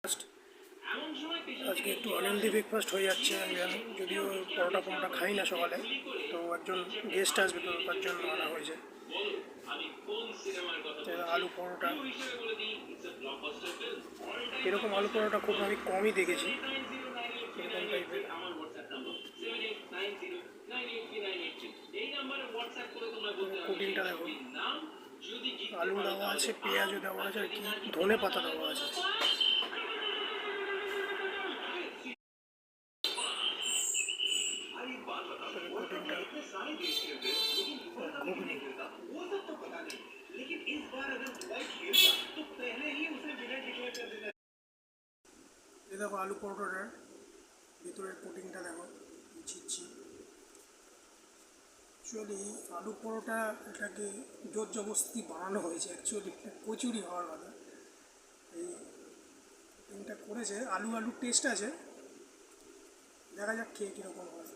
আজকে একটু আনন্দি ব্রেকফাস্ট হয়ে যাচ্ছে। আমি জানি, যদিও পরোটা খাই না সকালে, তো একজন গেস্ট আসবে, তো তার জন্য আনা হয়েছে আলু পরোটা। এরকম আলু পরোটা খুব আমি কমই দেখেছি, এরকম টাইপের। কুকিংটা দেখো, আলু দেওয়া আছে, পেঁয়াজও দেওয়া আছে, আর কি ধনে পাতা দেওয়া আছে। কুকিংটা ঘুগনি, এ দেখো আলু পরোটাটার ভিতরের কোটিংটা দেখো, ছিচ্ছি। অ্যাকচুয়ালি আলু পরোটা এটাকে জোর জবরদস্তি বানানো হয়েছে, অ্যাকচুয়ালি কচুরি হওয়ার কথা। এই কোটিংটা করেছে, আলু টেস্ট আছে, দেখা যাক খেয়ে কীরকম হয়।